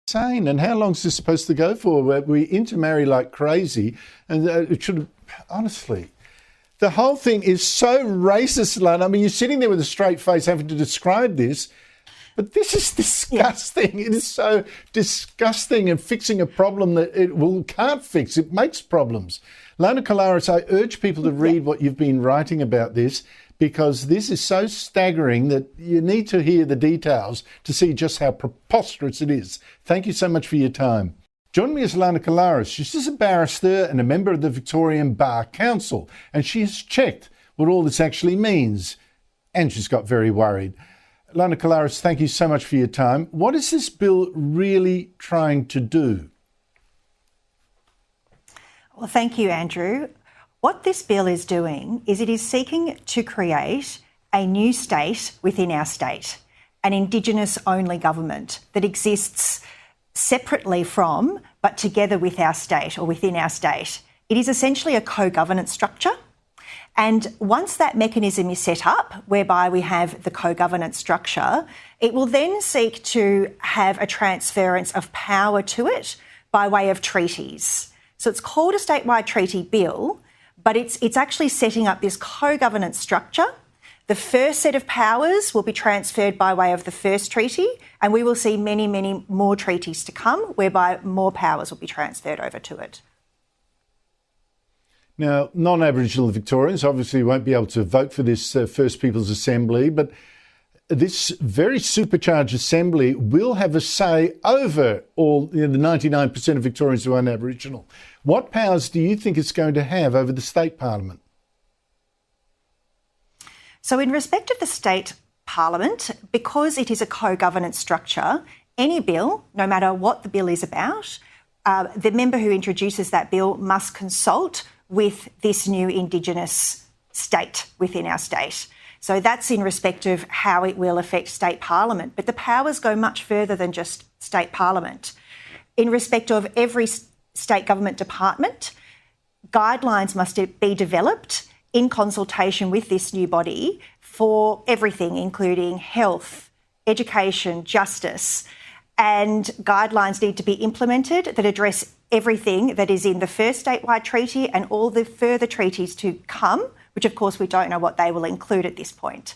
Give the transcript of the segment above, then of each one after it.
insane. And how long is this supposed to go for? We intermarry like crazy, and it should have, honestly. The whole thing is so racist, Lana. I mean, you're sitting there with a straight face having to describe this, but this is disgusting. Yeah. It is so disgusting, and fixing a problem that can't fix. It makes problems. Lana Colares, I urge people to read what you've been writing about this, because this is so staggering that you need to hear the details to see just how preposterous it is. Thank you so much for your time. Joining me is Lana Colares. She's a barrister and a member of the Victorian Bar Council, and she has checked what all this actually means, and she's got very worried. Lana Colares, thank you so much for your time. What is this bill really trying to do? Well, thank you, Andrew. What this bill is doing is it is seeking to create a new state within our state, an Indigenous-only government that exists separately from, but together with our state or within our state. It is essentially a co-governance structure. And once that mechanism is set up, whereby we have the co-governance structure, it will then seek to have a transference of power to it by way of treaties. So it's called a statewide treaty bill, but it's actually setting up this co-governance structure. The first set of powers will be transferred by way of the first treaty, and we will see many, many more treaties to come, whereby more powers will be transferred over to it. Now, non-Aboriginal Victorians obviously won't be able to vote for this First Peoples Assembly, but this very supercharged Assembly will have a say over all the 99% of Victorians who aren't Aboriginal. What powers do you think it's going to have over the state parliament? So in respect of the state parliament, because it is a co-governance structure, any bill, no matter what the bill is about, the member who introduces that bill must consult with this new Indigenous state within our state. So that's in respect of how it will affect state parliament. But the powers go much further than just state parliament. In respect of every state government department, guidelines must be developed in consultation with this new body for everything, including health, education, justice, and guidelines need to be implemented that address everything that is in the first statewide treaty and all the further treaties to come, which of course we don't know what they will include at this point.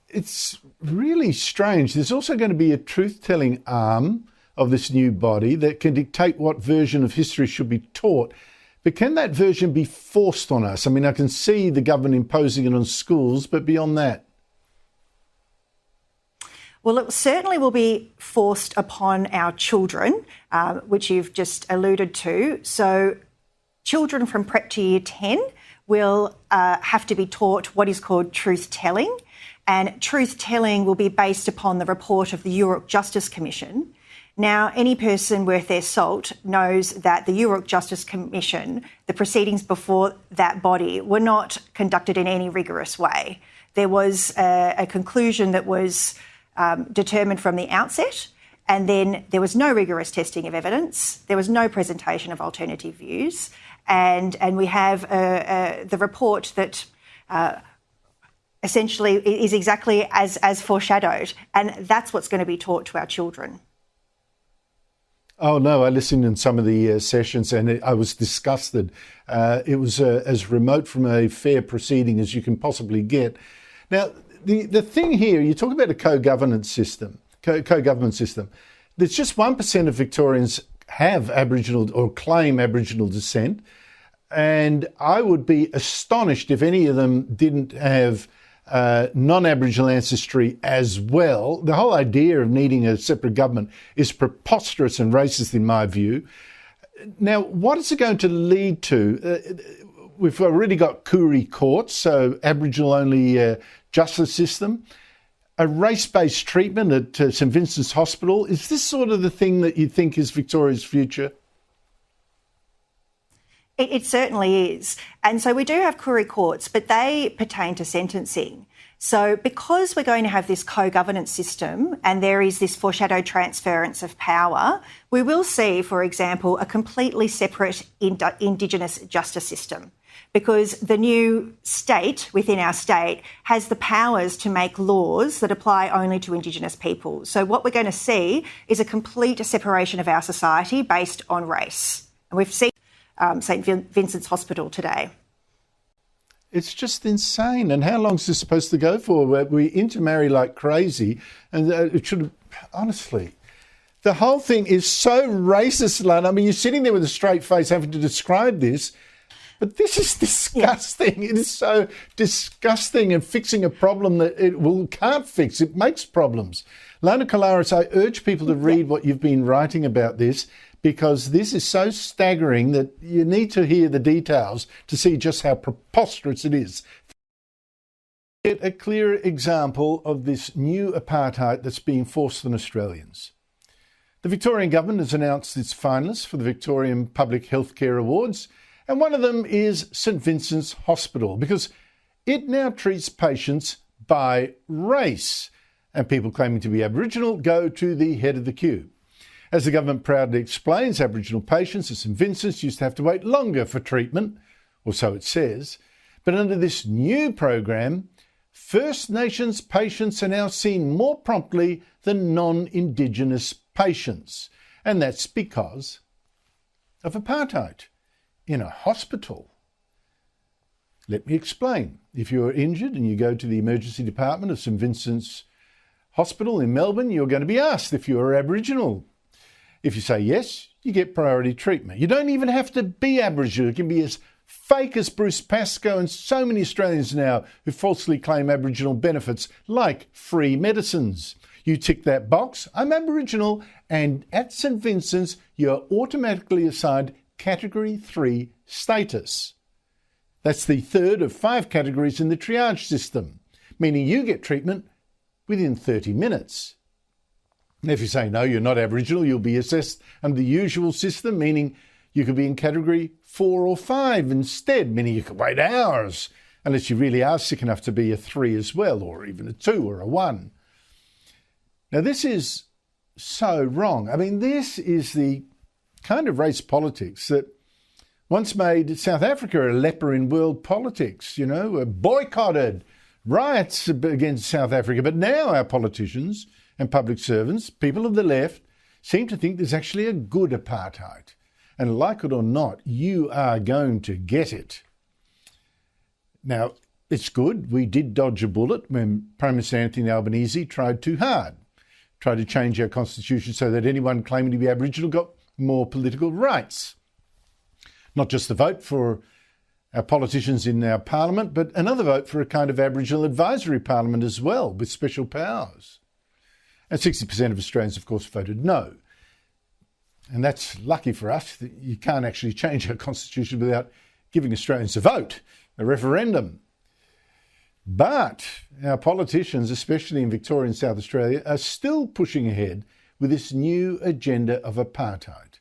It's really strange. There's also going to be a truth-telling arm of this new body that can dictate what version of history should be taught. But can that version be forced on us? I mean, I can see the government imposing it on schools, but beyond that? Well, it certainly will be forced upon our children, which you've just alluded to. So children from prep to year 10 will have to be taught what is called truth-telling. And truth-telling will be based upon the report of the Yoorrook Justice Commission. Now, any person worth their salt knows that the Yoorrook Justice Commission, the proceedings before that body, were not conducted in any rigorous way. There was a conclusion that was determined from the outset, and then there was no rigorous testing of evidence. There was no presentation of alternative views, and we have the report that essentially is exactly as foreshadowed, and that's what's going to be taught to our children. Oh, no, I listened in some of the sessions and I was disgusted. It was as remote from a fair proceeding as you can possibly get. Now, the thing here, you talk about a co-government system. There's just 1% of Victorians have Aboriginal or claim Aboriginal descent. And I would be astonished if any of them didn't have non-Aboriginal ancestry as well. The whole idea of needing a separate government is preposterous and racist in my view. Now, what is it going to lead to? We've already got Koori courts, so Aboriginal-only justice system, a race-based treatment at St Vincent's Hospital. Is this sort of the thing that you think is Victoria's future? It certainly is. And so we do have Koori courts, but they pertain to sentencing. So because we're going to have this co-governance system and there is this foreshadowed transference of power, we will see, for example, a completely separate Indigenous justice system. because the new state within our state has the powers to make laws that apply only to Indigenous people. So what we're going to see is a complete separation of our society based on race. And we've seen St Vincent's Hospital today. It's just insane. And how long is this supposed to go for? We intermarry like crazy. And it should have, honestly, the whole thing is so racist, Lana. I mean, you're sitting there with a straight face having to describe this, but this is disgusting. Yeah. It is so disgusting, and fixing a problem that can't fix. It makes problems. Lana Kolaris, I urge people to read what you've been writing about this, because this is so staggering that you need to hear the details to see just how preposterous it is. Get a clear example of this new apartheid that's being forced on Australians. The Victorian government has announced its finalists for the Victorian Public Healthcare Awards, and one of them is St Vincent's Hospital, because it now treats patients by race, and people claiming to be Aboriginal go to the head of the queue. As the government proudly explains, Aboriginal patients at St Vincent's used to have to wait longer for treatment, or so it says. But under this new program, First Nations patients are now seen more promptly than non-Indigenous patients. And that's because of apartheid in a hospital. Let me explain. If you're injured and you go to the emergency department of St Vincent's Hospital in Melbourne, you're going to be asked if you're Aboriginal. If you say yes, you get priority treatment. You don't even have to be Aboriginal. You can be as fake as Bruce Pascoe and so many Australians now who falsely claim Aboriginal benefits like free medicines. You tick that box, I'm Aboriginal, and at St Vincent's you're automatically assigned Category 3 status. That's the third of 5 categories in the triage system, meaning you get treatment within 30 minutes. And if you say, no, you're not Aboriginal, you'll be assessed under the usual system, meaning you could be in Category 4 or 5 instead, meaning you could wait hours, unless you really are sick enough to be a 3 as well, or even a 2 or a 1. Now, this is so wrong. I mean, this is the kind of race politics that once made South Africa a leper in world politics, boycotted, riots against South Africa. But now our politicians and public servants, people of the left, seem to think there's actually a good apartheid. And like it or not, you are going to get it. Now, it's good. We did dodge a bullet when Prime Minister Anthony Albanese tried too hard, tried to change our constitution so that anyone claiming to be Aboriginal got more political rights. Not just the vote for our politicians in our parliament, but another vote for a kind of Aboriginal advisory parliament as well, with special powers. And 60% of Australians, of course, voted no. And that's lucky for us that you can't actually change our constitution without giving Australians a vote, a referendum. But our politicians, especially in Victoria and South Australia, are still pushing ahead with this new agenda of apartheid.